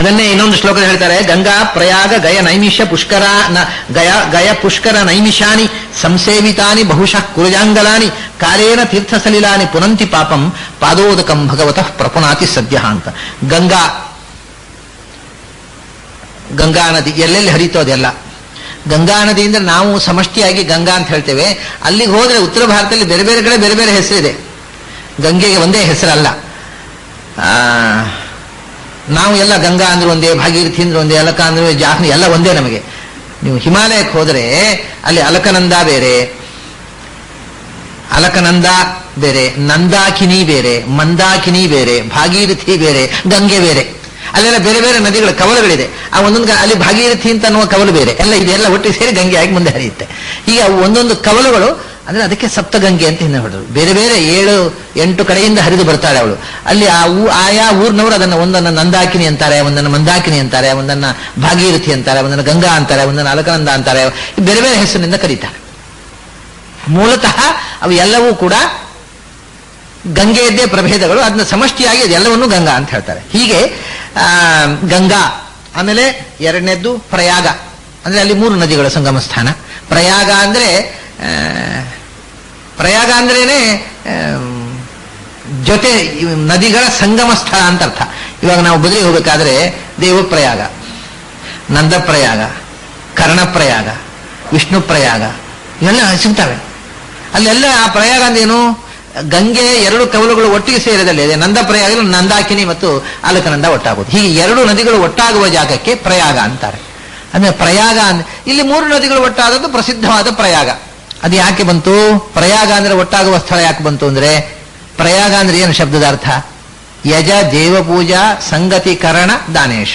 ಅದನ್ನೇ ಇನ್ನೊಂದು ಶ್ಲೋಕದಲ್ಲಿ ಹೇಳ್ತಾರೆ, ಗಂಗಾ ಪ್ರಯಾಗ ಗಯ ನೈಮಿಷ ಪುಷ್ಕರ ಗಯ ಪುಷ್ಕರ ನೈಮಿಷಾನಿ ಸಂಸೇವಿತಾನಿ ಬಹುಶಃ ಕುರುಜಾಂಗಲಾನಿ ಕಾಲೇನ ತೀರ್ಥಸಲಿಲಾನಿ ಪುನಂತಿ ಪಾಪಂ ಪಾದೋದಕಂ ಭಗವತಃ ಪ್ರಪುನಾತಿ ಸದ್ಯ ಅಂತ. ಗಂಗಾ ನದಿ ಎಲ್ಲೆಲ್ಲಿ ಹರಿತೋ ಅದೆಲ್ಲ ಗಂಗಾ ನದಿ ಅಂದ್ರೆ ನಾವು ಸಮಷ್ಟಿಯಾಗಿ ಗಂಗಾ ಅಂತ ಹೇಳ್ತೇವೆ. ಅಲ್ಲಿಗೆ ಹೋದ್ರೆ ಉತ್ತರ ಭಾರತದಲ್ಲಿ ಬೇರೆ ಬೇರೆ ಕಡೆ ಬೇರೆ ಬೇರೆ ಹೆಸರಿದೆ. ಗಂಗೆಗೆ ಒಂದೇ ಹೆಸರಲ್ಲ. ನಾವು ಎಲ್ಲ ಗಂಗಾ ಅಂದ್ರೆ ಒಂದೇ, ಭಾಗೀರಥಿ ಅಂದ್ರೆ ಒಂದೇ, ಅಲಕ ಅಂದ್ರೆ ಜಾಹ್ನಿ ಎಲ್ಲ ಒಂದೇ ನಮಗೆ. ನೀವು ಹಿಮಾಲಯಕ್ಕೆ ಹೋದರೆ ಅಲ್ಲಿ ಅಲಕನಂದ ಬೇರೆ, ಅಲಕನಂದ ಬೇರೆ, ನಂದಾಕಿನಿ ಬೇರೆ, ಮಂದಾಕಿನಿ ಬೇರೆ, ಭಾಗೀರಥಿ ಬೇರೆ, ಗಂಗೆ ಬೇರೆ. ಅಲ್ಲೆಲ್ಲ ಬೇರೆ ಬೇರೆ ನದಿಗಳ ಕವಲುಗಳಿದೆ. ಆ ಒಂದೊಂದು ಅಲ್ಲಿ ಭಾಗೀರಥಿ ಅಂತ ಅನ್ನುವ ಕವಲು ಬೇರೆ, ಎಲ್ಲ ಇದೆಲ್ಲ ಒಟ್ಟಿಗೆ ಸೇರಿ ಗಂಗೆ ಆಗಿ ಮುಂದೆ ಹರಿಯುತ್ತೆ. ಈಗ ಒಂದೊಂದು ಕವಲುಗಳು ಅಂದ್ರೆ ಅದಕ್ಕೆ ಸಪ್ತಗಂಗೆ ಅಂತ ಹಿಂದೆ ಹೊಡೆದ್ರು. ಬೇರೆ ಬೇರೆ 7-8 ಕಡೆಯಿಂದ ಹರಿದು ಬರ್ತಾಳೆ ಅವಳು. ಅಲ್ಲಿ ಆಯಾ ಊರಿನವರು ಅದನ್ನು ಒಂದನ್ನು ನಂದಾಕಿನಿ ಅಂತಾರೆ, ಒಂದನ್ನು ಮಂದಾಕಿನಿ ಅಂತಾರೆ, ಒಂದನ್ನು ಭಾಗೀರಥಿ ಅಂತಾರೆ, ಒಂದನ್ನು ಗಂಗಾ ಅಂತಾರೆ, ಒಂದನ್ನು ಅಲಕನಂದ ಅಂತಾರೆ. ಬೇರೆ ಬೇರೆ ಹೆಸರಿನಿಂದ ಕರೀತಾರೆ. ಮೂಲತಃ ಅವು ಎಲ್ಲವೂ ಕೂಡ ಗಂಗೆಯದ್ದೇ ಪ್ರಭೇದಗಳು. ಅದನ್ನ ಸಮಷ್ಟಿಯಾಗಿ ಅದೆಲ್ಲವನ್ನೂ ಗಂಗಾ ಅಂತ ಹೇಳ್ತಾರೆ. ಹೀಗೆ ಗಂಗಾ. ಆಮೇಲೆ ಎರಡನೇದ್ದು ಪ್ರಯಾಗ, ಅಂದ್ರೆ ಅಲ್ಲಿ 3 ನದಿಗಳ ಸಂಗಮ ಸ್ಥಾನ. ಪ್ರಯಾಗ ಅಂದ್ರೇನೆ ಜೊತೆ ನದಿಗಳ ಸಂಗಮ ಸ್ಥಳ ಅಂತ ಅರ್ಥ. ಇವಾಗ ನಾವು ಬದಲಿ ಹೋಗಬೇಕಾದ್ರೆ ದೇವಪ್ರಯಾಗ, ನಂದಪ್ರಯಾಗ, ಕರ್ಣಪ್ರಯಾಗ, ವಿಷ್ಣು ಪ್ರಯಾಗ ಇವೆಲ್ಲ ಸಿಗ್ತವೆ. ಅಲ್ಲೆಲ್ಲ ಆ ಪ್ರಯಾಗ ಅಂದೇನು, ಗಂಗೆ 2 ಕವಲುಗಳು ಒಟ್ಟಿಗೆ ಸೇರಿದಲ್ಲಿ ಇದೆ. ನಂದಪ್ರಯಾಗ ನಂದಾಕಿನಿ ಮತ್ತು ಅಲಕನಂದ ಒಟ್ಟಾಗುವುದು. ಹೀಗೆ 2 ನದಿಗಳು ಒಟ್ಟಾಗುವ ಜಾಗಕ್ಕೆ ಪ್ರಯಾಗ ಅಂತಾರೆ. ಅಂದ್ರೆ ಪ್ರಯಾಗ ಇಲ್ಲಿ 3 ನದಿಗಳು ಒಟ್ಟಾದದ್ದು ಪ್ರಸಿದ್ಧವಾದ ಪ್ರಯಾಗ. ಅದು ಯಾಕೆ ಬಂತು? ಪ್ರಯಾಗ ಅಂದ್ರೆ ಒಟ್ಟಾಗುವ ಸ್ಥಳ ಯಾಕೆ ಬಂತು ಅಂದ್ರೆ, ಪ್ರಯಾಗ ಅಂದ್ರೆ ಏನು ಶಬ್ದದ ಅರ್ಥ? ಯಜ ದೇವಪೂಜಾ ಸಂಗತಿಕರಣ ದಾನೇಶ್.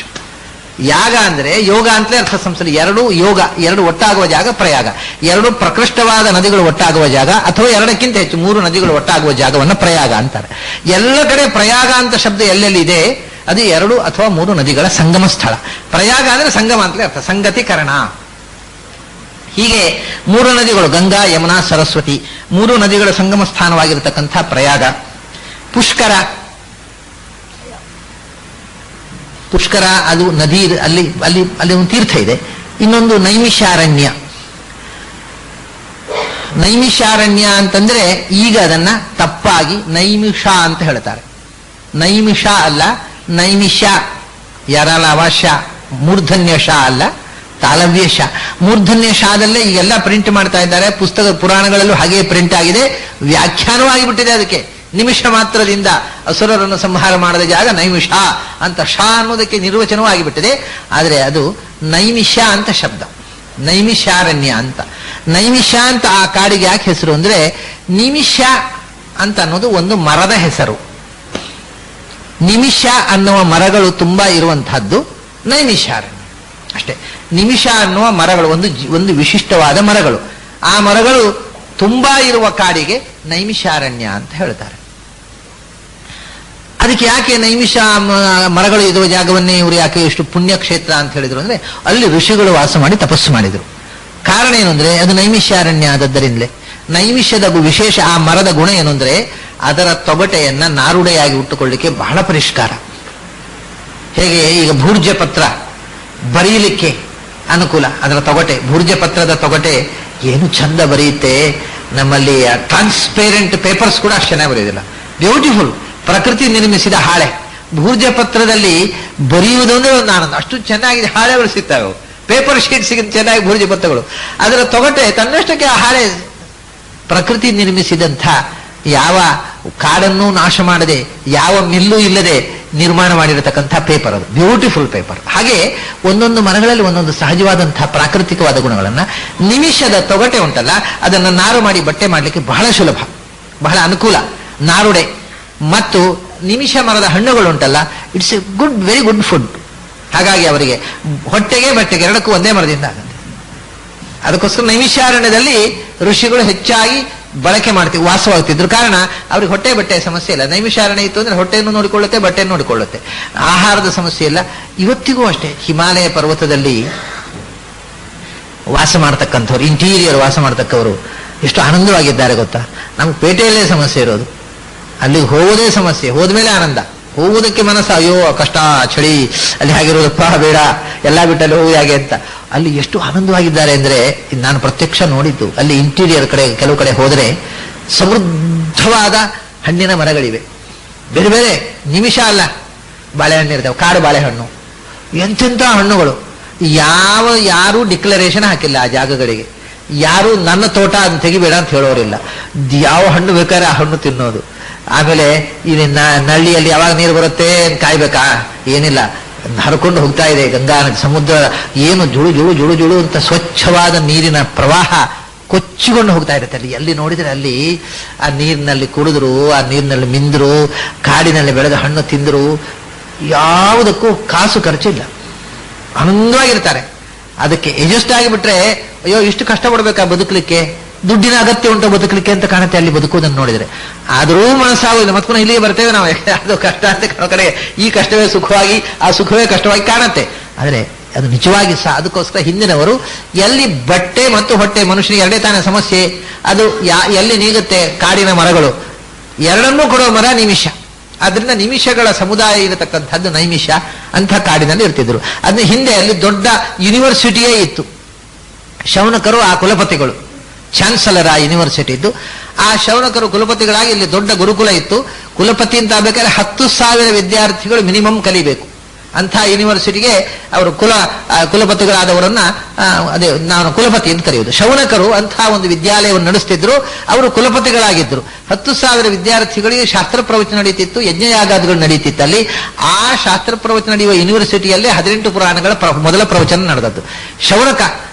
ಯಾಗ ಅಂದ್ರೆ ಯೋಗ ಅಂತಲೇ ಅರ್ಥ. ಸಂಸ್ಥೆ 2 ಯೋಗ, 2 ಒಟ್ಟಾಗುವ ಜಾಗ ಪ್ರಯಾಗ. 2 ಪ್ರಕೃಷ್ಟವಾದ ನದಿಗಳು ಒಟ್ಟಾಗುವ ಜಾಗ, ಅಥವಾ 2ಕ್ಕಿಂತ ಹೆಚ್ಚು 3 ನದಿಗಳು ಒಟ್ಟಾಗುವ ಜಾಗವನ್ನು ಪ್ರಯಾಗ ಅಂತಾರೆ. ಎಲ್ಲ ಕಡೆ ಪ್ರಯಾಗ ಅಂತ ಶಬ್ದ ಎಲ್ಲೆಲ್ಲಿ ಇದೆ ಅದು 2 ಅಥವಾ 3 ನದಿಗಳ ಸಂಗಮ ಸ್ಥಳ. ಪ್ರಯಾಗ ಅಂದ್ರೆ ಸಂಗಮ ಅಂತಲೇ ಅರ್ಥ, ಸಂಗತಿಕರಣ. ಹೀಗೆ 3 ನದಿಗಳು ಗಂಗಾ, ಯಮುನಾ, ಸರಸ್ವತಿ 3 ನದಿಗಳ ಸಂಗಮ ಸ್ಥಾನವಾಗಿರತಕ್ಕಂಥ ಪ್ರಯಾಗ. ಪುಷ್ಕರ ಅದು ನದಿ, ಅಲ್ಲಿ ಒಂದು ತೀರ್ಥ ಇದೆ. ಇನ್ನೊಂದು ನೈಮಿಷಾರಣ್ಯ. ನೈಮಿಷಾರಣ್ಯ ಅಂತಂದ್ರೆ ಈಗ ಅದನ್ನ ತಪ್ಪಾಗಿ ನೈಮಿಷ ಅಂತ ಹೇಳ್ತಾರೆ. ನೈಮಿಷ ಅಲ್ಲ, ನೈಮಿಷ. ಯರಲವ ಶ, ಮೂರ್ಧನ್ಯ ಶ ಅಲ್ಲ, ತಾಲವ್ಯ ಶ. ಮೂರ್ಧನ್ಯ ಶಾದಲ್ಲೇ ಈಗೆಲ್ಲ ಪ್ರಿಂಟ್ ಮಾಡ್ತಾ ಇದ್ದಾರೆ. ಪುಸ್ತಕ ಪುರಾಣಗಳಲ್ಲೂ ಹಾಗೆ ಪ್ರಿಂಟ್ ಆಗಿದೆ. ವ್ಯಾಖ್ಯಾನವಾಗಿ ಬಿಟ್ಟಿದೆ ಅದಕ್ಕೆ. ನಿಮಿಷ ಮಾತ್ರದಿಂದ ಅಸುರರನ್ನು ಸಂಹಾರ ಮಾಡದ ಜಾಗ ನೈಮಿಷ ಅಂತ ಶಾ ಅನ್ನೋದಕ್ಕೆ ನಿರ್ವಚನವೂ ಆಗಿಬಿಟ್ಟಿದೆ. ಆದರೆ ಅದು ನೈಮಿಷ ಅಂತ ಶಬ್ದ, ನೈಮಿಷಾರಣ್ಯ ಅಂತ. ನೈಮಿಷ ಅಂತ ಆ ಕಾಡಿಗೆ ಯಾಕೆ ಹೆಸರು ಅಂದ್ರೆ, ನಿಮಿಷ ಅಂತ ಅನ್ನೋದು ಒಂದು ಮರದ ಹೆಸರು. ನಿಮಿಷ ಅನ್ನುವ ಮರಗಳು ತುಂಬಾ ಇರುವಂತಹದ್ದು ನೈಮಿಷಾರಣ್ಯ ಅಷ್ಟೇ. ನಿಮಿಷ ಅನ್ನುವ ಮರಗಳು ಒಂದು ವಿಶಿಷ್ಟವಾದ ಮರಗಳು. ಆ ಮರಗಳು ತುಂಬಾ ಇರುವ ಕಾಡಿಗೆ ನೈಮಿಷಾರಣ್ಯ ಅಂತ ಹೇಳ್ತಾರೆ. ಅದಕ್ಕೆ ಯಾಕೆ ನೈಮಿಷ ಮರಗಳು ಇರುವ ಜಾಗವನ್ನೇ ಇವರು ಯಾಕೆ ಇಷ್ಟು ಪುಣ್ಯಕ್ಷೇತ್ರ ಅಂತ ಹೇಳಿದ್ರು ಅಂದ್ರೆ, ಅಲ್ಲಿ ಋಷಿಗಳು ವಾಸ ಮಾಡಿ ತಪಸ್ಸು ಮಾಡಿದ್ರು. ಕಾರಣ ಏನು ಅಂದ್ರೆ, ಅದು ನೈಮಿಷಾರಣ್ಯ ಆದದ್ದರಿಂದಲೇ. ನೈಮಿಷದ ವಿಶೇಷ ಆ ಮರದ ಗುಣ ಏನು ಅಂದ್ರೆ, ಅದರ ತೊಗಟೆಯನ್ನ ನಾರುಡೆಯಾಗಿ ಉಟ್ಟುಕೊಳ್ಳಿಕ್ಕೆ ಬಹಳ ಪರಿಷ್ಕಾರ. ಹೇಗೆ ಈಗ ಭೂರ್ಜ ಪತ್ರ ಬರೀಲಿಕ್ಕೆ ಅನುಕೂಲ, ಅದರ ತೊಗಟೆ, ಭೂರ್ಜ ಪತ್ರದ ತೊಗಟೆ ಏನು ಚಂದ ಬರೆಯುತ್ತೆ. ನಮ್ಮಲ್ಲಿ ಟ್ರಾನ್ಸ್ಪೇರೆಂಟ್ ಪೇಪರ್ಸ್ ಕೂಡ ಅಷ್ಟು ಚೆನ್ನಾಗಿ ಬರೆಯೋದಿಲ್ಲ. ಬ್ಯೂಟಿಫುಲ್, ಪ್ರಕೃತಿ ನಿರ್ಮಿಸಿದ ಹಾಳೆ. ಭೂರ್ಜ ಪತ್ರದಲ್ಲಿ ಬರೆಯುವುದು ಅಂದ್ರೆ ಒಂದು ಆನಂದ. ಅಷ್ಟು ಚೆನ್ನಾಗಿದೆ ಹಾಳೆಗಳು ಸಿಗ್ತವೆ. ಪೇಪರ್ ಶೀಟ್ ಸಿಗುತ್ತೆ ಚೆನ್ನಾಗಿ ಭೂರ್ಜ ಪತ್ರಗಳು. ಅದರ ತೊಗಟೆ ತನ್ನಷ್ಟಕ್ಕೆ ಆ ಹಾಳೆ ಪ್ರಕೃತಿ ನಿರ್ಮಿಸಿದಂಥ, ಯಾವ ಕಾಡನ್ನು ನಾಶ ಮಾಡದೆ, ಯಾವ ಮಿಲ್ಲು ಇಲ್ಲದೆ ನಿರ್ಮಾಣ ಮಾಡಿರತಕ್ಕಂಥ ಪೇಪರ್. ಅದು ಬ್ಯೂಟಿಫುಲ್ ಪೇಪರ್. ಹಾಗೆ ಒಂದೊಂದು ಮರಗಳಲ್ಲಿ ಒಂದೊಂದು ಸಹಜವಾದಂತಹ ಪ್ರಾಕೃತಿಕವಾದ ಗುಣಗಳನ್ನ, ನಿಮಿಷದ ತೊಗಟೆ ಉಂಟಲ್ಲ, ಅದನ್ನು ನಾರು ಮಾಡಿ ಬಟ್ಟೆ ಮಾಡಲಿಕ್ಕೆ ಬಹಳ ಸುಲಭ, ಬಹಳ ಅನುಕೂಲ. ನಾರುಡೆ ಮತ್ತು ನಿಮಿಷ ಮರದ ಹಣ್ಣುಗಳು ಉಂಟಲ್ಲ, it's A very good food. ಹಾಗಾಗಿ ಅವರಿಗೆ ಹೊಟ್ಟೆಗೆ ಬಟ್ಟೆಗೆ ಎರಡಕ್ಕೂ ಒಂದೇ ಮರದಿಂದ ಆಗುತ್ತೆ. ಅದಕ್ಕೋಸ್ಕರ ನೈಮಿಷಾರಣ್ಯದಲ್ಲಿ ಋಷಿಗಳು ಹೆಚ್ಚಾಗಿ ಬಳಕೆ ಮಾಡ್ತೀವಿ, ವಾಸವಾಗ್ತಿದ್ರು. ಕಾರಣ ಅವ್ರಿಗೆ ಹೊಟ್ಟೆ ಬಟ್ಟೆಯ ಸಮಸ್ಯೆ ಇಲ್ಲ. ನೈಮಿಷಾರಣ್ಯ ಇತ್ತು ಅಂದ್ರೆ ಹೊಟ್ಟೆಯನ್ನು ನೋಡಿಕೊಳ್ಳುತ್ತೆ, ಬಟ್ಟೆಯನ್ನು ನೋಡಿಕೊಳ್ಳುತ್ತೆ. ಆಹಾರದ ಸಮಸ್ಯೆ ಇಲ್ಲ. ಇವತ್ತಿಗೂ ಅಷ್ಟೇ ಹಿಮಾಲಯ ಪರ್ವತದಲ್ಲಿ ವಾಸ ಮಾಡ್ತಕ್ಕಂಥವ್ರು, ಇಂಟೀರಿಯರ್ ವಾಸ ಮಾಡ್ತಕ್ಕವರು ಎಷ್ಟು ಆನಂದವಾಗಿದ್ದಾರೆ ಗೊತ್ತಾ. ನಮ್ಗೆ ಪೇಟೆಯಲ್ಲೇ ಸಮಸ್ಯೆ ಇರೋದು, ಅಲ್ಲಿಗೆ ಹೋಗೋದೇ ಸಮಸ್ಯೆ, ಹೋದ್ಮೇಲೆ ಆನಂದ. ಹೋಗುವುದಕ್ಕೆ ಮನಸ್ಸು, ಅಯ್ಯೋ ಕಷ್ಟ, ಚಳಿ, ಅಲ್ಲಿ ಹಾಗಿರೋದಪ್ಪ ಬೇಡ, ಎಲ್ಲ ಬಿಟ್ಟಲ್ಲಿ ಹೋಗಿ ಹಾಗೆ ಅಂತ. ಅಲ್ಲಿ ಎಷ್ಟು ಆನಂದವಾಗಿದ್ದಾರೆ ಅಂದ್ರೆ ನಾನು ಪ್ರತ್ಯಕ್ಷ ನೋಡಿದ್ದು. ಅಲ್ಲಿ ಇಂಟೀರಿಯರ್ ಕಡೆ ಕೆಲವು ಕಡೆ ಹೋದರೆ ಸಮೃದ್ಧವಾದ ಹಣ್ಣಿನ ಮರಗಳಿವೆ, ಬೇರೆ ಬೇರೆ, ನಿಮಿಷ ಅಲ್ಲ, ಬಾಳೆಹಣ್ಣು ಇರ್ತವೆ, ಕಾಡು ಬಾಳೆಹಣ್ಣು, ಎಂತೆಂಥ ಹಣ್ಣುಗಳು. ಯಾರೂ ಡಿಕ್ಲರೇಷನ್ ಹಾಕಿಲ್ಲ ಆ ಜಾಗಗಳಿಗೆ, ಯಾರು ನನ್ನ ತೋಟ ಅಂತ ತೆಗಿಬೇಡ ಅಂತ ಹೇಳೋರಿಲ್ಲ. ಯಾವ ಹಣ್ಣು ಬೇಕಾದ್ರೆ ಆ ಹಣ್ಣು ತಿನ್ನೋದು. ಆಮೇಲೆ ಇದನ್ನ ನಳ್ಳಿಯಲ್ಲಿ ಯಾವಾಗ ನೀರು ಬರುತ್ತೆ ಕಾಯ್ಬೇಕಾ? ಏನಿಲ್ಲ, ಹರ್ಕೊಂಡು ಹೋಗ್ತಾ ಇದೆ ಗಂಗಾ ನದಿ, ಸಮುದ್ರ ಏನು ಜುಳು ಜುಳು ಜುಳು ಜುಳು ಅಂತ ಸ್ವಚ್ಛವಾದ ನೀರಿನ ಪ್ರವಾಹ ಕೊಚ್ಚಿಕೊಂಡು ಹೋಗ್ತಾ ಇರುತ್ತೆ. ಅಲ್ಲಿ ಎಲ್ಲಿ ನೋಡಿದ್ರೆ ಅಲ್ಲಿ ಆ ನೀರಿನಲ್ಲಿ ಕುಡಿದ್ರು, ಆ ನೀರಿನಲ್ಲಿ ಮಿಂದ್ರು, ಕಾಡಿನಲ್ಲಿ ಬೆಳೆದ ಹಣ್ಣು ತಿಂದ್ರು, ಯಾವುದಕ್ಕೂ ಕಾಸು ಖರ್ಚಿಲ್ಲ, ಆನಂದವಾಗಿರ್ತಾರೆ. ಅದಕ್ಕೆ ಅಡ್ಜಸ್ಟ್ ಆಗಿಬಿಟ್ರೆ ಅಯ್ಯೋ ಇಷ್ಟು ಕಷ್ಟಪಡ್ಬೇಕಾ ಬದುಕಲಿಕ್ಕೆ, ದುಡ್ಡಿನ ಅಗತ್ಯ ಉಂಟು ಬದುಕಲಿಕ್ಕೆ ಅಂತ ಕಾಣುತ್ತೆ ಅಲ್ಲಿ ಬದುಕುವುದನ್ನು ನೋಡಿದ್ರೆ. ಆದರೂ ಮನಸ್ಸಾಗುದಿಲ್ಲ, ಮತ್ತೆ ಪುನಃ ಇಲ್ಲಿಗೆ ಬರ್ತೇವೆ ನಾವು, ಅದು ಕಷ್ಟ ಅಂತ ಕಾಣೋ ಕಡೆ ಈ ಕಷ್ಟವೇ ಸುಖವಾಗಿ, ಆ ಸುಖವೇ ಕಷ್ಟವಾಗಿ ಕಾಣುತ್ತೆ. ಆದರೆ ಅದು ನಿಜವಾಗಿ ಸಹ ಅದಕ್ಕೋಸ್ಕರ ಹಿಂದಿನವರು ಎಲ್ಲಿ ಬಟ್ಟೆ ಮತ್ತು ಹೊಟ್ಟೆ, ಮನುಷ್ಯನಿಗೆ ಎರಡೇ ತಾನೇ ಸಮಸ್ಯೆ, ಅದು ಎಲ್ಲಿ ನೀಗುತ್ತೆ? ಕಾಡಿನ ಮರಗಳು, ಎರಡನ್ನೂ ಕೊಡುವ ಮರ ನಿಮಿಷ. ಅದರಿಂದ ನಿಮಿಷಗಳ ಸಮುದಾಯ ಇರತಕ್ಕಂಥದ್ದು ನೈಮಿಷ ಅಂಥ ಕಾಡಿನಲ್ಲಿ ಇರ್ತಿದ್ರು. ಅದನ್ನ ಹಿಂದೆ ಅಲ್ಲಿ ದೊಡ್ಡ ಯೂನಿವರ್ಸಿಟಿಯೇ ಇತ್ತು. ಶೌನಕರು ಆ ಕುಲಪತಿಗಳು, ಚಾನ್ಸಲರ್ ಆ ಯೂನಿವರ್ಸಿಟಿ ಇದ್ದು, ಆ ಶೌನಕರು ಕುಲಪತಿಗಳಾಗಿ ಇಲ್ಲಿ ದೊಡ್ಡ ಗುರುಕುಲ ಇತ್ತು. ಕುಲಪತಿ ಅಂತ ಆಗ್ಬೇಕಾದ್ರೆ 10,000 ವಿದ್ಯಾರ್ಥಿಗಳು ಮಿನಿಮಮ್ ಕಲಿಬೇಕು. ಅಂಥ ಯೂನಿವರ್ಸಿಟಿಗೆ ಅವರು ಕುಲಪತಿಗಳಾದವರನ್ನ ಅದೇ ನಾನು ಕುಲಪತಿ ಅಂತ ಕರೆಯುವುದು. ಶೌನಕರು ಅಂಥ ಒಂದು ವಿದ್ಯಾಲಯವನ್ನು ನಡೆಸ್ತಿದ್ರು, ಅವರು ಕುಲಪತಿಗಳಾಗಿದ್ದರು. 10,000 ವಿದ್ಯಾರ್ಥಿಗಳಿಗೆ ಶಾಸ್ತ್ರ ಪ್ರವಚನ ನಡೀತಿತ್ತು, ಯಜ್ಞಯಾಗಾದಿಗಳು ನಡೀತಿತ್ತು. ಅಲ್ಲಿ ಆ ಶಾಸ್ತ್ರ ಪ್ರವಚನ ನಡೆಯುವ ಯೂನಿವರ್ಸಿಟಿಯಲ್ಲೇ 18 ಪುರಾಣಗಳ ಮೊದಲ ಪ್ರವಚನ ನಡೆದದ್ದು. ಶೌನಕ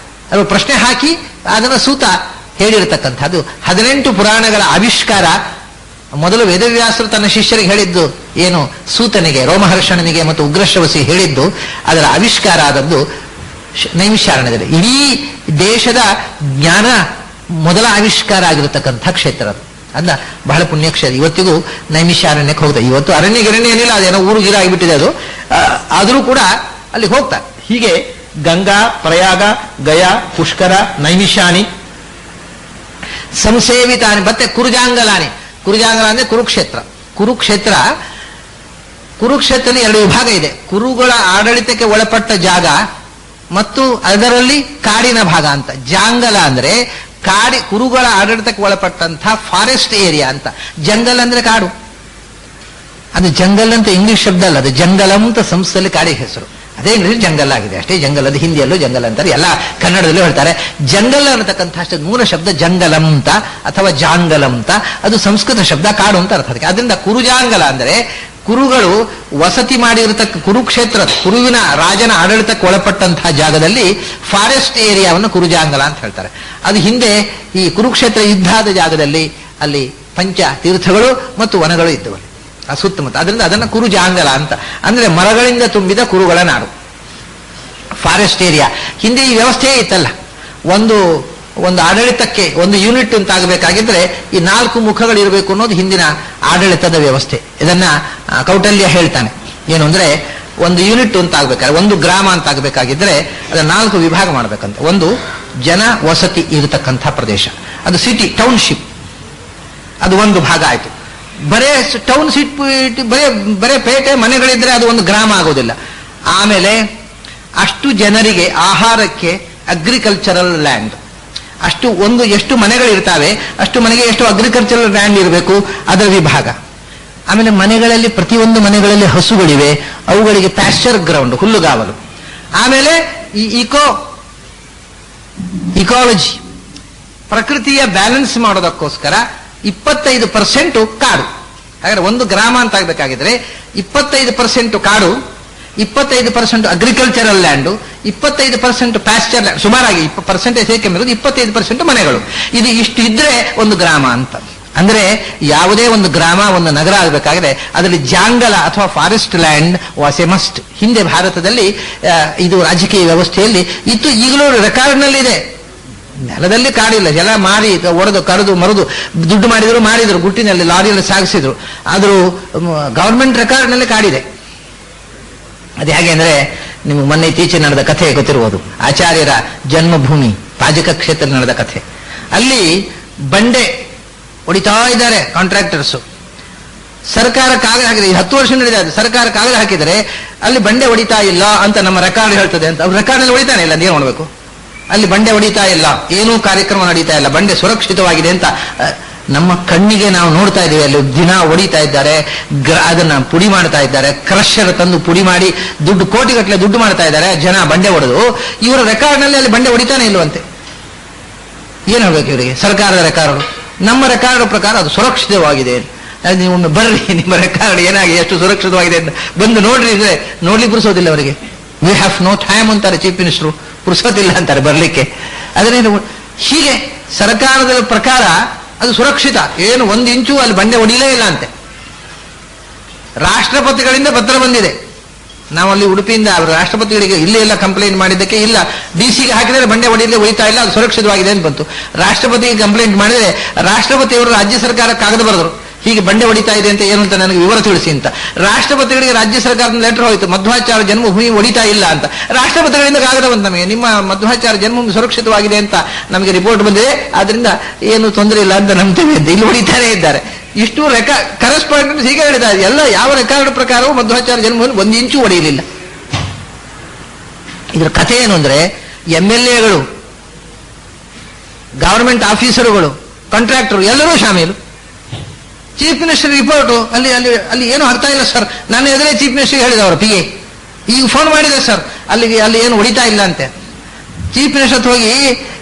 ಅವರು ಪ್ರಶ್ನೆ ಹಾಕಿ ಅದನ್ನು ಸೂತ ಹೇಳಿರ್ತಕ್ಕಂಥದ್ದು. 18 ಪುರಾಣಗಳ ಆವಿಷ್ಕಾರ ಮೊದಲು ವೇದವ್ಯಾಸರು ತನ್ನ ಶಿಷ್ಯರಿಗೆ ಹೇಳಿದ್ದು ಏನು? ಸೂತನಿಗೆ, ರೋಮಹರ್ಷಣನಿಗೆ ಮತ್ತು ಉಗ್ರಶ್ರವಸಿ ಹೇಳಿದ್ದು, ಅದರ ಆವಿಷ್ಕಾರ ಆದದ್ದು ನೈಮಿಷಾರಣ್ಯದಲ್ಲಿ. ಇಡೀ ದೇಶದ ಜ್ಞಾನ ಮೊದಲ ಆವಿಷ್ಕಾರ ಆಗಿರತಕ್ಕಂಥ ಕ್ಷೇತ್ರ ಅದು. ಅಂದ ಬಹಳ ಪುಣ್ಯಕ್ಷೇತ್ರ. ಇವತ್ತಿಗೂ ನೈಮಿಷಾರಣ್ಯಕ್ಕೆ ಹೋಗ್ತಾರೆ. ಇವತ್ತು ಅರಣ್ಯ ಏನಿಲ್ಲ, ಅದೇನೋ ಊರು ಗಿರ ಆಗಿಬಿಟ್ಟಿದೆ ಅದು. ಆದರೂ ಕೂಡ ಅಲ್ಲಿ ಹೋಗ್ತಾರೆ. ಹೀಗೆ ಗಂಗಾ, ಪ್ರಯಾಗ, ಗಯಾ, ಪುಷ್ಕರ, ನೈಮಿಷಾನಿ, ಸಂಸೇವಿತಾನಿ, ಮತ್ತೆ ಕುರುಜಾಂಗಲಾನಿ. ಕುರುಜಾಂಗಲ ಅಂದ್ರೆ ಕುರುಕ್ಷೇತ್ರ. ಕುರುಕ್ಷೇತ್ರದಲ್ಲಿ 2 ವಿಭಾಗ ಇದೆ. ಕುರುಗಳ ಆಡಳಿತಕ್ಕೆ ಒಳಪಟ್ಟ ಜಾಗ ಮತ್ತು ಅದರಲ್ಲಿ ಕಾಡಿನ ಭಾಗ ಅಂತ. ಜಾಂಗಲ ಅಂದ್ರೆ ಕುರುಗಳ ಆಡಳಿತಕ್ಕೆ ಒಳಪಟ್ಟಂತಹ ಫಾರೆಸ್ಟ್ ಏರಿಯಾ ಅಂತ. ಜಂಗಲ್ ಅಂದ್ರೆ ಕಾಡು. ಅದು ಜಂಗಲ್ ಅಂತ ಇಂಗ್ಲಿಷ್ ಶಬ್ದ ಅಲ್ಲ, ಅದು ಜಂಗಲಂ ಅಂತ ಸಂಸ್ಥೆಯಲ್ಲಿ ಕಾಡಿಗೆ ಹೆಸರು. ಅದೇ ಇಂಗ್ಲಿಷ್ ಜಂಗಲ್ ಆಗಿದೆ ಅಷ್ಟೇ. ಜಂಗಲ್ ಅದು ಹಿಂದಿಯಲ್ಲೂ ಜಂಗಲ್ ಅಂತಾರೆ, ಎಲ್ಲ ಕನ್ನಡದಲ್ಲೂ ಹೇಳ್ತಾರೆ. ಜಂಗಲ್ ಅನ್ನತಕ್ಕಂಥ ಅಷ್ಟೇ ಮೂಲ ಶಬ್ದ ಜಂಗಲಂ ಅಂತ ಅಥವಾ ಜಾಂಗಲಂ ಅಂತ, ಅದು ಸಂಸ್ಕೃತ ಶಬ್ದ, ಕಾಡು ಅಂತ ಅರ್ಥ. ಅದರಿಂದ ಕುರುಜಾಂಗಲ ಅಂದರೆ ಕುರುಗಳು ವಸತಿ ಮಾಡಿರತಕ್ಕ ಕುರುಕ್ಷೇತ್ರ, ಕುರುವಿನ ರಾಜನ ಆಡಳಿತಕ್ಕೆ ಒಳಪಟ್ಟಂತಹ ಜಾಗದಲ್ಲಿ ಫಾರೆಸ್ಟ್ ಏರಿಯಾವನ್ನು ಕುರುಜಾಂಗಲ ಅಂತ ಹೇಳ್ತಾರೆ. ಅದು ಹಿಂದೆ ಈ ಕುರುಕ್ಷೇತ್ರ ಯುದ್ಧದ ಜಾಗದಲ್ಲಿ ಅಲ್ಲಿ ಪಂಚ ತೀರ್ಥಗಳು ಮತ್ತು ವನಗಳು ಇದ್ದವು ಆ ಸುತ್ತಮುತ್ತ. ಅದರಿಂದ ಅದನ್ನು ಕುರುಜಾಂಗಲ ಅಂತ, ಅಂದ್ರೆ ಮರಗಳಿಂದ ತುಂಬಿದ ಕುರುಗಳ ನಾಡು, ಫಾರೆಸ್ಟ್ ಏರಿಯಾ. ಹಿಂದೆ ಈ ವ್ಯವಸ್ಥೆ ಇತ್ತಲ್ಲ, ಒಂದು ಆಡಳಿತಕ್ಕೆ ಒಂದು ಯೂನಿಟ್ ಅಂತ ಆಗಬೇಕಾಗಿದ್ರೆ ಈ 4 ಮುಖಗಳಿರಬೇಕು ಅನ್ನೋದು ಹಿಂದಿನ ಆಡಳಿತದ ವ್ಯವಸ್ಥೆ. ಇದನ್ನ ಕೌಟಲ್ಯ ಹೇಳ್ತಾನೆ. ಏನು ಅಂದ್ರೆ ಒಂದು ಯೂನಿಟ್ ಅಂತ ಆಗ್ಬೇಕಾದ್ರೆ, ಒಂದು ಗ್ರಾಮ ಅಂತ ಆಗಬೇಕಾಗಿದ್ರೆ ಅದನ್ನ 4 ವಿಭಾಗ ಮಾಡ್ಬೇಕಂತ. ಒಂದು ಜನ ವಸತಿ ಇರತಕ್ಕಂಥ ಪ್ರದೇಶ, ಅದು ಸಿಟಿ, ಟೌನ್ಶಿಪ್, ಅದು ಒಂದು ಭಾಗ ಆಯ್ತು. ಬರೇ ಟೌನ್ಶಿಪ್, ಬರೇ ಪೇಟೆ ಮನೆಗಳಿದ್ರೆ ಅದು ಒಂದು ಗ್ರಾಮ ಆಗೋದಿಲ್ಲ. ಆಮೇಲೆ ಅಷ್ಟು ಜನರಿಗೆ ಆಹಾರಕ್ಕೆ ಅಗ್ರಿಕಲ್ಚರಲ್ ಲ್ಯಾಂಡ್, ಅಷ್ಟು ಎಷ್ಟು ಮನೆಗಳಿರ್ತಾವೆ ಅಷ್ಟು ಮನೆಗೆ ಎಷ್ಟು ಅಗ್ರಿಕಲ್ಚರಲ್ ಲ್ಯಾಂಡ್ ಇರಬೇಕು, ಅದರ ವಿಭಾಗ. ಆಮೇಲೆ ಮನೆಗಳಲ್ಲಿ ಪ್ರತಿಯೊಂದು ಮನೆಗಳಲ್ಲಿ ಹಸುಗಳಿವೆ, ಅವುಗಳಿಗೆ ಪ್ಯಾಶ್ಚರ್ ಗ್ರೌಂಡ್, ಹುಲ್ಲುಗಾವಲು. ಆಮೇಲೆ ಈ ಇಕಾಲಜಿ, ಪ್ರಕೃತಿಯ ಬ್ಯಾಲೆನ್ಸ್ ಮಾಡೋದಕ್ಕೋಸ್ಕರ 25% ಕಾಡು. ಹಾಗಾದ್ರೆ ಒಂದು ಗ್ರಾಮ ಅಂತ ಆಗ್ಬೇಕಾಗಿದ್ರೆ 25% ಕಾಡು, 25% ಅಗ್ರಿಕಲ್ಚರಲ್ ಲ್ಯಾಂಡು, 25% ಪ್ಯಾಶ್ಚರ್ ಲ್ಯಾಂಡ್, ಸುಮಾರಾಗಿ ಪರ್ಸೆಂಟೇಜ್ ಹೇಗೆ 25% ಮನೆಗಳು. ಇದು ಇಷ್ಟು ಇದ್ರೆ ಒಂದು ಗ್ರಾಮ ಅಂತ. ಅಂದ್ರೆ ಯಾವುದೇ ಒಂದು ಗ್ರಾಮ, ಒಂದು ನಗರ ಆಗಬೇಕಾದ್ರೆ ಅದರಲ್ಲಿ ಜಾಂಗಲ ಅಥವಾ forest land was A must. ಹಿಂದೆ ಭಾರತದಲ್ಲಿ ಇದು ರಾಜಕೀಯ ವ್ಯವಸ್ಥೆಯಲ್ಲಿ ಇತ್ತು, ಈಗಲೂ ರೆಕಾರ್ಡ್ನಲ್ಲಿದೆ. ನೆಲದಲ್ಲಿ ಕಾಡಿಲ್ಲ, ಎಲ್ಲ ಮಾರಿ ಒಡೆದು ಕರೆದು ಮರದು ದುಡ್ಡು ಮಾಡಿದ್ರು ಗುಟ್ಟಿನಲ್ಲಿ ಲಾರಿಯಲ್ಲಿ ಸಾಗಿಸಿದ್ರು. ಆದರೂ ಗವರ್ಮೆಂಟ್ ರೆಕಾರ್ಡ್ನಲ್ಲಿ ಕಾಡಿದೆ. ಅದು ಹೇಗೆ ಅಂದ್ರೆ ನಿಮ್ಗೆ ಮೊನ್ನೆ ಇತ್ತೀಚೆಗೆ ನಡೆದ ಕಥೆ ಗೊತ್ತಿರ್ಬೋದು, ಆಚಾರ್ಯರ ಜನ್ಮಭೂಮಿ ಪಾಜಕ ಕ್ಷೇತ್ರ ನಡೆದ ಕಥೆ. ಅಲ್ಲಿ ಬಂಡೆ ಹೊಡಿತಾ ಇದ್ದಾರೆ ಕಾಂಟ್ರಾಕ್ಟರ್ಸು. ಸರ್ಕಾರ ಕಾಗದ ಹಾಕಿದ್ರೆ 10 ವರ್ಷ ನಡೆದಿದೆ, ಅದು ಸರ್ಕಾರ ಕಾಗದ ಹಾಕಿದರೆ ಅಲ್ಲಿ ಬಂಡೆ ಹೊಡಿತಾ ಇಲ್ಲ ಅಂತ ನಮ್ಮ ರೆಕಾರ್ಡ್ ಹೇಳ್ತದೆ ಅಂತ. ಅವ್ರು ರೆಕಾರ್ಡ್ನಲ್ಲಿ ಹೊಡಿತಾನೆ ಇಲ್ಲ, ನೀರು ಮಾಡಬೇಕು. ಅಲ್ಲಿ ಬಂಡೆ ಹೊಡಿತಾ ಇಲ್ಲ, ಏನೂ ಕಾರ್ಯಕ್ರಮ ನಡೀತಾ ಇಲ್ಲ, ಬಂಡೆ ಸುರಕ್ಷಿತವಾಗಿದೆ ಅಂತ ನಮ್ಮ ಕಣ್ಣಿಗೆ ನಾವು ನೋಡ್ತಾ ಇದ್ದೀವಿ. ಅಲ್ಲಿ ದಿನ ಹೊಡಿತಾ ಇದ್ದಾರೆ, ಅದನ್ನ ಪುಡಿ ಮಾಡ್ತಾ ಇದ್ದಾರೆ, ಕ್ರಷರ್ ತಂದು ಪುಡಿ ಮಾಡಿ ದುಡ್ಡು ಕೋಟಿಗಟ್ಟಲೆ ದುಡ್ಡು ಮಾಡ್ತಾ ಇದ್ದಾರೆ ಜನ ಬಂಡೆ ಹೊಡೆದು. ಇವರ ರೆಕಾರ್ಡ್ನಲ್ಲಿ ಅಲ್ಲಿ ಬಂಡೆ ಹೊಡಿತಾನೆ ಇಲ್ವಂತೆ. ಏನ್ ಹೇಳ್ಬೇಕು ಇವರಿಗೆ? ಸರ್ಕಾರದ ರೆಕಾರ್ಡ್, ನಮ್ಮ ರೆಕಾರ್ಡ್ ಪ್ರಕಾರ ಅದು ಸುರಕ್ಷಿತವಾಗಿದೆ. ನೀವು ಬರ್ರಿ, ನಿಮ್ಮ ರೆಕಾರ್ಡ್ ಏನಾಗಿ ಎಷ್ಟು ಸುರಕ್ಷಿತವಾಗಿದೆ ಅಂತ ಬಂದು ನೋಡ್ರಿ ಅಂದ್ರೆ ನೋಡ್ಲಿಕ್ಕೆ ಪುರುಸೋದಿಲ್ಲ ಅವರಿಗೆ. ವಿ ಹ್ಯಾವ್ ನೋ ಟೈಮ್ ಅಂತಾರೆ ಚೀಫ್ ಮಿನಿಸ್ಟ್ರು, ಪುರುಸೋದಿಲ್ಲ ಅಂತಾರೆ ಬರ್ಲಿಕ್ಕೆ. ಅದರಿಂದ ಹೀಗೆ ಸರ್ಕಾರದ ಪ್ರಕಾರ ಅದು ಸುರಕ್ಷಿತ, ಏನು 1 ಇಂಚು ಅಲ್ಲಿ ಬಂಡೆ ಹೊಡಿಲೇ ಇಲ್ಲ ಅಂತೆ. ರಾಷ್ಟ್ರಪತಿಗಳಿಂದ ಪತ್ರ ಬಂದಿದೆ. ನಾವಲ್ಲಿ ಉಡುಪಿಯಿಂದ ರಾಷ್ಟ್ರಪತಿಗಳಿಗೆ ಇಲ್ಲೇ ಎಲ್ಲ ಕಂಪ್ಲೇಂಟ್ ಮಾಡಿದ್ದಕ್ಕೆ, ಇಲ್ಲ DC ಗೆ ಹಾಕಿದರೆ ಬಂಡೆ ಹೊಡಿಲೇ ಹೋಯ್ತಾ ಇಲ್ಲ, ಅದು ಸುರಕ್ಷಿತವಾಗಿದೆ ಅಂತ ಬಂತು. ರಾಷ್ಟ್ರಪತಿಗೆ ಕಂಪ್ಲೇಂಟ್ ಮಾಡಿದರೆ ರಾಷ್ಟ್ರಪತಿಯವರು ರಾಜ್ಯ ಸರ್ಕಾರ ಕಾಗದ ಬರೆದರು, ಹೀಗೆ ಬಂಡೆ ಹೊಡಿತಾ ಇದೆ ಅಂತ ಏನು ಅಂತ ನನಗೆ ವಿವರ ತಿಳಿಸಿ ಅಂತ. ರಾಷ್ಟ್ರಪತಿಗಳಿಗೆ ರಾಜ್ಯ ಸರ್ಕಾರದ ಲೆಟರ್ ಹೋಯಿತು, ಮಧ್ವಾಚಾರ್ಯ ಜನ್ಮಭೂಮಿ ಹೊಡಿತಾ ಇಲ್ಲ ಅಂತ. ರಾಷ್ಟ್ರಪತಿಗಳಿಂದ ಕಾಗದ ಬಂತು ನಮಗೆ, ನಿಮ್ಮ ಮಧ್ವಾಚಾರ್ಯ ಜನ್ಮಭೂಮಿ ಸುರಕ್ಷಿತವಾಗಿದೆ ಅಂತ ನಮಗೆ ರಿಪೋರ್ಟ್ ಬಂದಿದೆ, ಆದ್ರಿಂದ ಏನು ತೊಂದರೆ ಇಲ್ಲ ಅಂತ ನಂಬ್ತೇವೆ ಅಂತ. ಇಲ್ಲಿ ಹೊಡಿತಾನೇ ಇದ್ದಾರೆ. ಇಷ್ಟು ಕರೆಸ್ಪಾಂಡೆನ್ಸ್ ಹೀಗೆ ಹೇಳಿದ ಎಲ್ಲ ಯಾವ ರೆಕಾರ್ಡ್ ಪ್ರಕಾರವೂ ಮಧ್ವಾಚಾರ್ಯ ಜನ್ಮಭೂಮಿ 1 ಇಂಚು ಹೊಡೆಯಲಿಲ್ಲ. ಇದರ ಕಥೆ ಏನು ಅಂದ್ರೆ, MLAಗಳು, ಗವರ್ಮೆಂಟ್ ಆಫೀಸರುಗಳು, ಕಾಂಟ್ರಾಕ್ಟರ್ ಎಲ್ಲರೂ ಶಾಮೀಲು. ಚೀಫ್ ಮಿನಿಸ್ಟರ್ ರಿಪೋರ್ಟು ಅಲ್ಲಿ ಅಲ್ಲಿ ಅಲ್ಲಿ ಏನು ಆಗ್ತಾ ಇಲ್ಲ ಸರ್, ನಾನು ಎದುರೇ ಚೀಫ್ ಮಿನಿಸ್ಟರ್ ಹೇಳಿದವರು PA ಈಗ ಫೋನ್ ಮಾಡಿದೆ ಸರ್, ಅಲ್ಲಿ ಏನು ಹೊಡಿತಾ ಇಲ್ಲ ಅಂತೆ. ಚೀಫ್ ಮಿನಿಸ್ಟರ್ ಹೋಗಿ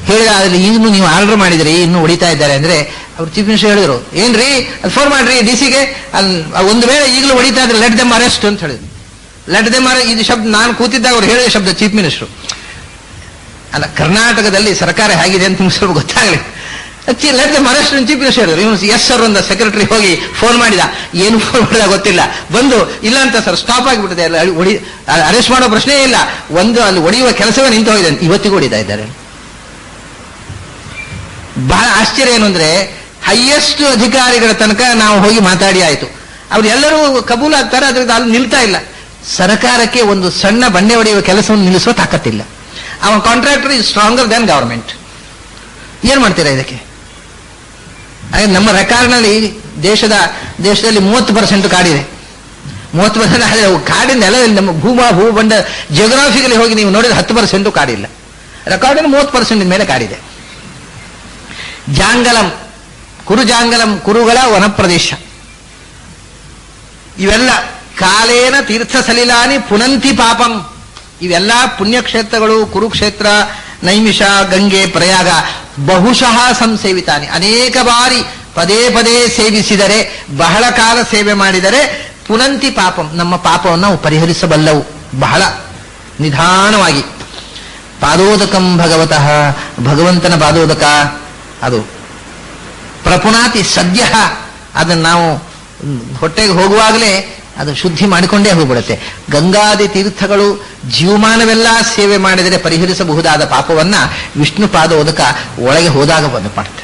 ಹೇಳಿದ, ಅಲ್ಲಿ ಇನ್ನು ನೀವು ಆರ್ಡರ್ ಮಾಡಿದ್ರಿ ಇನ್ನು ಹೊಡಿತಾ ಇದ್ದಾರೆ ಅಂದ್ರೆ, ಅವ್ರು ಚೀಫ್ ಮಿನಿಸ್ಟರ್ ಹೇಳಿದ್ರು, ಏನ್ರಿ ಅದು ಫೋನ್ ಮಾಡ್ರಿ DC ಗೆ, ಅಲ್ಲಿ ಒಂದು ವೇಳೆ ಈಗಲೂ ಹೊಡಿತಾ ಇದ್ರೆ ಲೆಟ್ ದೆಮ್ ಅರೆಸ್ಟ್ ಅಂತ ಹೇಳಿದ್ರು. ಲೆಟ್ ದೆಮ್ ಅರೆಸ್ಟ್ ಇದು ಶಬ್ದ ನಾನು ಕೂತಿದ್ದಾಗ ಅವ್ರು ಹೇಳಿದ ಶಬ್ದ ಚೀಫ್ ಮಿನಿಸ್ಟರ್. ಅಲ್ಲ, ಕರ್ನಾಟಕದಲ್ಲಿ ಸರ್ಕಾರ ಹೇಗಿದೆ ಅಂತ ನಿಮ್ಗೆ ಸ್ವಲ್ಪ ಗೊತ್ತಾಗಲಿ. Let them arrest chief minister ಹೇಳಿದ್ರು. ಇವನು ಎಸ್ ಸರ್ ಅಂತ ಸೆಕ್ರೆಟರಿ ಹೋಗಿ ಫೋನ್ ಮಾಡಿದ, ಏನು ಫೋನ್ ಮಾಡಿದ ಗೊತ್ತಿಲ್ಲ, ಬಂದು ಇಲ್ಲ ಅಂತ ಸರ್ ಸ್ಟಾಪ್ ಆಗಿಬಿಟ್ಟಿದೆ, ಅಲ್ಲಿ ಅರೆಸ್ಟ್ ಮಾಡೋ ಪ್ರಶ್ನೆ ಇಲ್ಲ, ಅಲ್ಲಿ ಹೊಡೆಯುವ ಕೆಲಸವೇ ನಿಂತು ಹೋಗಿದೆ ಅಂತ ಇವತ್ತಿಗೂ ಹೊಡಿತಾ ಇದ್ದಾರೆ. ಬಹಳ ಆಶ್ಚರ್ಯ ಏನು ಅಂದ್ರೆ, ಹೈಯೆಸ್ಟ್ ಅಧಿಕಾರಿಗಳ ತನಕ ನಾವು ಹೋಗಿ ಮಾತಾಡಿ ಆಯ್ತು, ಅವ್ರು ಎಲ್ಲರೂ ಕಬೂಲ್ ಆಗ್ತಾರೆ, ಅದರಿಂದ ಅಲ್ಲಿ ನಿಲ್ತಾ ಇಲ್ಲ. ಸರ್ಕಾರಕ್ಕೆ ಒಂದು ಸಣ್ಣ ಬಂಡೆ ಹೊಡೆಯುವ ಕೆಲಸವನ್ನು ನಿಲ್ಲಿಸುವ ತಾಕತ್ತಿಲ್ಲ. ಅವನ contractor is stronger than government. ಏನ್ ಮಾಡ್ತೀರಾ ಇದಕ್ಕೆ? ನಮ್ಮ ರೆಕಾರ್ಡ್ನಲ್ಲಿ ದೇಶದಲ್ಲಿ 30% ಕಾಡಿದೆ. 30% ಆದರೆ ಕಾಡಿನ ನೆಲದಲ್ಲಿ ನಮ್ಮ ಭೂಬಂಡ ಜಿಯೋಗ್ರಾಫಿಕಲಿ ಹೋಗಿ ನೀವು ನೋಡಿದ್ರೆ 10% ಕಾಡಿಲ್ಲ. ರೆಕಾರ್ಡಿನ 30% ಮೇಲೆ ಕಾಡಿದೆ. ಜಾಂಗಲಂ, ಕುರುಜಾಂಗಲಂ, ಕುರುಗಳ ವನಪ್ರದೇಶ, ಇವೆಲ್ಲ ಕಾಲೇನ ತೀರ್ಥ ಸಲಿಲಾನಿ ಪುನಂತಿ ಪಾಪಂ, ಇವೆಲ್ಲ ಪುಣ್ಯಕ್ಷೇತ್ರಗಳು. ಕುರುಕ್ಷೇತ್ರ, ನೈಮಿಷ, ಗಂಗೆ, ಪ್ರಯಾಗ ಬಹುಶಃ ಸಂಸೇವಿತಾನಿ, ಅನೇಕ ಬಾರಿ ಪದೇ ಪದೇ ಸೇವಿಸಿದರೆ, ಬಹಳ ಕಾಲ ಸೇವೆ ಮಾಡಿದರೆ ಪುನಂತಿ ಪಾಪಂ, ನಮ್ಮ ಪಾಪವನ್ನು ನಾವು ಪರಿಹರಿಸಬಲ್ಲವು ಬಹಳ ನಿಧಾನವಾಗಿ. ಪಾದೋದಕಂ ಭಗವತಃ, ಭಗವಂತನ ಪಾದೋದಕ ಅದು ಪ್ರಪುನಾತಿ ಸದ್ಯ, ಅದನ್ನು ನಾವು ಹೊಟ್ಟೆಗೆ ಹೋಗುವಾಗಲೇ ಅದು ಶುದ್ಧಿ ಮಾಡಿಕೊಂಡೇ ಹೋಗ್ಬಿಡುತ್ತೆ. ಗಂಗಾದಿ ತೀರ್ಥಗಳು ಜೀವಮಾನವೆಲ್ಲ ಸೇವೆ ಮಾಡಿದರೆ ಪರಿಹರಿಸಬಹುದಾದ ಪಾಪವನ್ನ ವಿಷ್ಣು ಪಾದೋದಕ ಒಳಗೆ ಹೋದಾಗ ಬಂದು ಮಾಡುತ್ತೆ.